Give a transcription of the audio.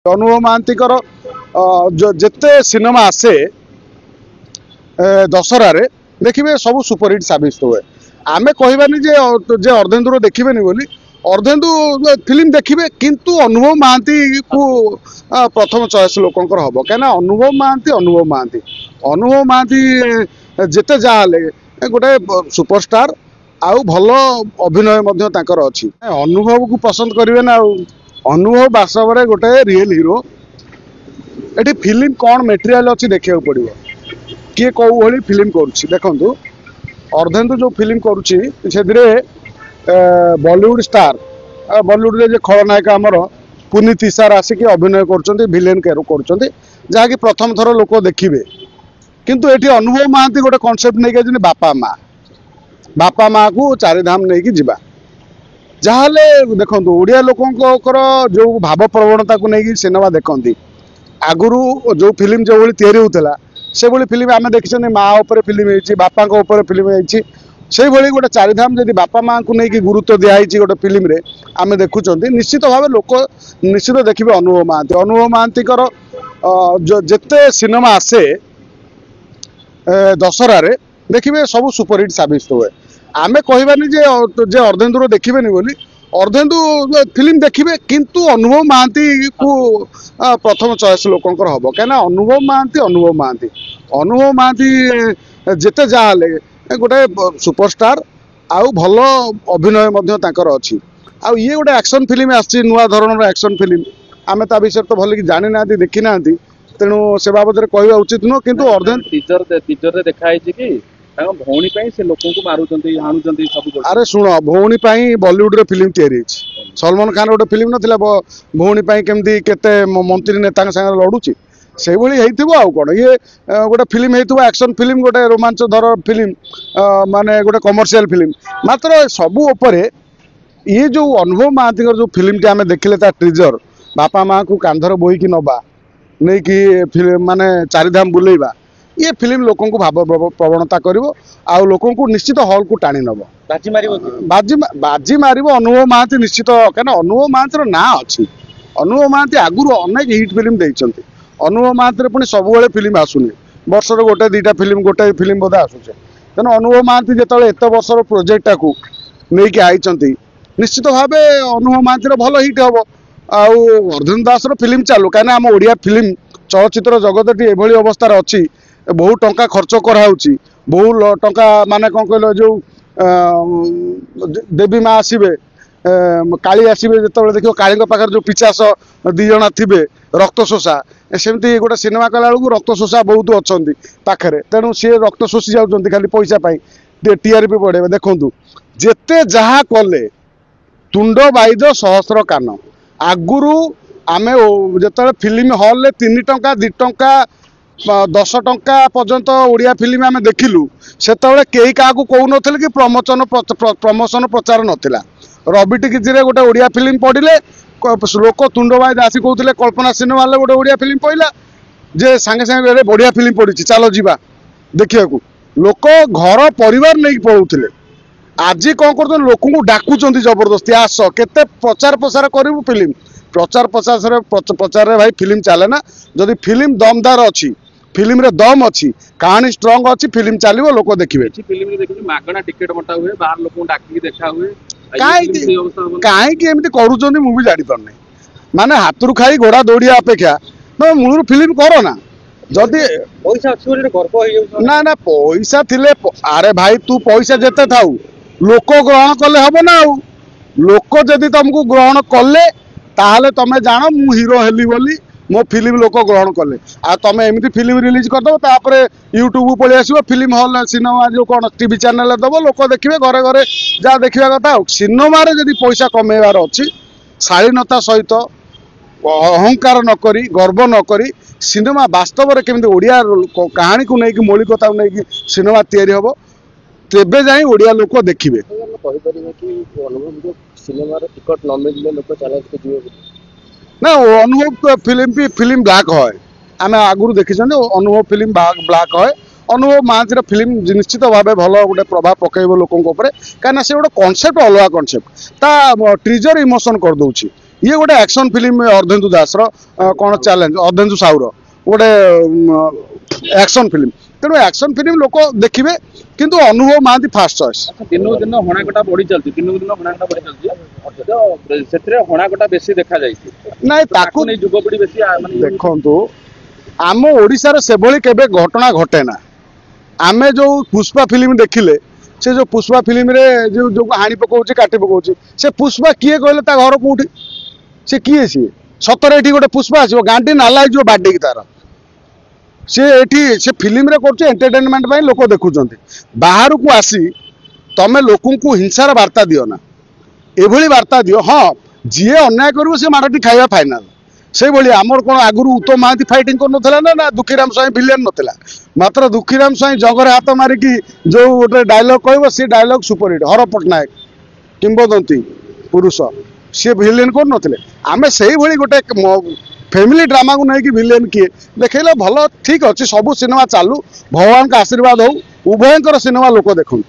ଅନୁଭବ ମହାନ୍ତିଙ୍କର ଯେତେ ସିନେମା ଆସେ ଦଶହରାରେ ଦେଖିବେ ସବୁ ସୁପରହିଟ୍ ସାବ୍ୟସ୍ତ ହୁଏ। ଆମେ କହିବାନି ଯେ अर्धेन्दुर देखिबेनी बोली, अर्धेन्दु फिल्म देखिबे किंतु अनुभव महांती को प्रथम चॉइस लोकंकर हबो कहना अनुभव महांती जेते जाले गोटे सुपरस्टार आउ भल अभिनय मध्य तांकर अछि। अनुभव को पसंद करिवे ना। अनुभव वास्तव में गोटे रियल हीरो। एटी फिल्म कौन मेटेरियल अच्छी देखा पड़ो किए कौ भाई फिल्म करुच्ची देखु। अर्धेन्दु जो फिल्म करुच्ची से बॉलीवुड स्टार बॉलीवुड रे खलनायक आमर पुनीत इसार आसिक अभिनय कर भिलेन कर जहाँकि प्रथम थर लोक देखिए किंतु एटी अनुभव महांती गोटे कॉन्सेप्ट नहीं बापा माँ को चारिधाम नहीं कि जीवा जहाँले देखो ओडिया लोकंकर जो भाव प्रवणता को लेकिन सिनेमा देखती आगुरी जो फिल्म जो भाई तैयारी होता से भाई फिल्म आम देखी माँ उपर फिल्म होती बापा उपर फिल्म होती से भाई गोटे चारिधाम जब बापा माँ को लेकिन गुरुत्व दिखाई गोटे फिल्म रे आम देखुं निश्चित भाव लोक निश्चित देखिए अनुभव महांतीकर जिते सिनेमा आसे दशहरारे देखिए सब सुपरहिट साब्यस्त हुए। आमे कहबानी जे अर्धेन्दुर देखिबेनी बोली, अर्धेन्दु फिल्म देखिबे किंतु अनुभव महांती को प्रथम चॉइस लोकंकर हबो कहना अनुभव महांती जेते जाले गोटे सुपरस्टार आउ भल अभिनय मध्य तांकर अछि। आउ ये गोटे एक्शन फिल्म आछि नुआ धरणर एक्शन फिल्म आमे ता विषय तो भल कि जानि ना देखि ना तेणु से बाबद कहवा उचित नुह किंतु टीजर देखाई कि भौणी से लोक मारुचंती हाणुचंती सब। अरे शुण भौणी बॉलीवुड रे फिल्म तैयारी सलमान खान गोटे फिल्म नथिला भौणी केमती केते मंत्री नेता संगे लड़ुची से भाई होइथिबो आउ कोन ये गोटे फिल्म होइथिबो एक्शन फिल्म गोटे रोमांच धर फिल्म माने गोटे कमर्शियल फिल्म मात्र सबु उपरे ये जो अनुभव महांती जो फिल्म टी आमे देखिले ता टीजर बापा माँ को कांधर बोही की नबा नहीं कि फिल्म माने चारिधाम बुलेबा ये फिल्म लोकों को भाव प्रवणता करिवो आ लोकों को निश्चित हॉल को टाणी नब बाजी मारिबो अनुभव महांती निश्चित कहना अनुभव महांती ना अच्छी। अनुभव महांती आगुरी अनेक हिट फिल्म देइचंती। अनुभव महांती पुणी सब फिल्म आसुनी वर्षर गोटे दुईटा गोटे फिल्म बोधे आसुचे तेणु अनुभव महांती जिते एत वर्षर प्रोजेक्टा को लेकिन आईचंती निश्चित भाव अनुभव महांती भल हिट हम अर्धेन्दु दास फिल्म चालू कहीं आम ओडिया फिल्म चलचित्र जगत टी एभली अवस्था अच्छी बहुत टंका खर्च कराऊँच बहुत टंका माने कौन कहल जो देवी माँ आसबे काली आसबे जो देख काली पाखे जो पिचास दी जना थे रक्त शोषा सेमती गोटे सिनेमा कला बेलू रक्त शोषा बहुत अच्छा पाखे तेणु सी रक्त शोषी जाऊँच खाली पैसा टीआरपी बढ़े देखु जेते जहा कले तुंड बाइद सहस्र कान आगुरु आमे जो फिल्म हॉल रे 3 टंका 2 टंका 10 टंका पर्यंत ओडिया फिल्म आमे देखिलु से कई क्या कहून कि प्रमोशन प्रचार नाला रवि टिकिरे गोटे ओडिया फिल्म पढ़ले लोक तुंड बाइद आसी कहते कल्पना सिनेमा गोटे ओडिया फिल्म पड़ा जे सांगे सांगे बढ़िया फिल्म पड़ी चलो जीवा देखा लोक घर परिवार नहीं पलाऊले आज कौन कर लोक डाकुंट जबरदस्ती आस केते प्रचार प्रसार करू फिल्म प्रचार प्रचार भाई फिल्म चले ना जदि फिल्म दमदार अच्छी फिल्म रे दम अच्छी कहानी स्ट्रंग अच्छी फिल्म चलो लोक देखिए मागणा टिकेट बटा हुए बाहर लोक डाक देखा हुए कहीं एमती करुँच मुझे जापार माने हाथ खाई घोड़ा दौड़िया अपेक्षा मूल फिल्म कर ना जदि ना ना पैसा थिले अरे भाई तू पैसा जेते थाऊ लोक ग्रहण कले हम ना लोक जदि तुमको ग्रहण कले ताहले तमें जान मु हीरो हेली बोली मो फिल्म लोक ग्रहण कले आ तमें एमती फिल्म रिलीज करदो तापरे यूट्यूब पलि आसो फिल्म हॉल सिनेमा जो कौन टीवी चैनल दब लोक देखिए घरे घरे जहाँ देखा कथा सिनेमा जदि पैसा कमेबार अच्छी शालीनता सहित अहंकार नक गर्व नक सिनेमा वास्तव में केमती ओडिया कहानी को लेकिन मौलिकता को लेकिन सिनेमा तैयारी हम तेबे जाई ओडिया लोक देखिए ना अनुभव फिल्म ब्लैक है आम आगुरी देखी अनुभव फिल्म ब्लैक है अनुभव महांती फिल्म निश्चित भाव भल गोटे प्रभाव पकड़ लोकों कहीं से गोटे कनसेप्ट अलग कनसेप्ट ता ट्रिजर इमोशन कर दौर ये गोटे एक्शन फिल्म अर्धेन्दु दास कौन चैलेंज अर्धेन्दु साहूर गोटे एक्शन फिल्म तेणु एक्शन फिल्म लोक देखिए किंतु अनुभव महांती फास्ट चॉइस दिन दिन हणाकटा बढ़ी चलती दिन दिन हणाकटा बढ़ी चलती तो सेतरे हणाकटा बेसी देखा जाइछि ना ताकू नहीं युवपीढ़ी बेसी माने देखु आम ओडिशार सेभली केबे घटना घटे ना आमे जो पुष्पा फिल्म देखिले से जो पुष्पा फिल्म रे जो हाणी पकाउछि काटी पकाउछि से पुष्पा किए कहले ता घर कोठी से किए सी सतरे एठी गोटे पुष्पा आसीबो गांडी नाला जो बाडे की तार से एठी से फिल्म रे करछ एंटरटेनमेंट पई लोक देखुचंती बाहर को आसी तमे लोकन को हिंसार वार्ता दियो ना एभली वार्ता दियो हाँ जी अन्याय करिवो से माडटी खाइबा फाइनल से भली आमर कोन आगुरु उत्तम महांती फाइटिंग कर नथला ना दुखीराम स्वाई विलेन नथला मात्र दुखीराम स्वाई जगर हाथ मारिकी जो गोटे डायलॉग कहबो से डायलॉग सुपरहिट हर पटनायक किंबदंती पुरुष सी विलेन कर नथले आमे सेही भली गोटे फैमिली ड्रामा को नहीं कि विलेन किए देखैले भल ठीक अच्छे सब सिनेमा चालू भगवान का आशीर्वाद हो उभयंकर सिनेमा लोक देखु।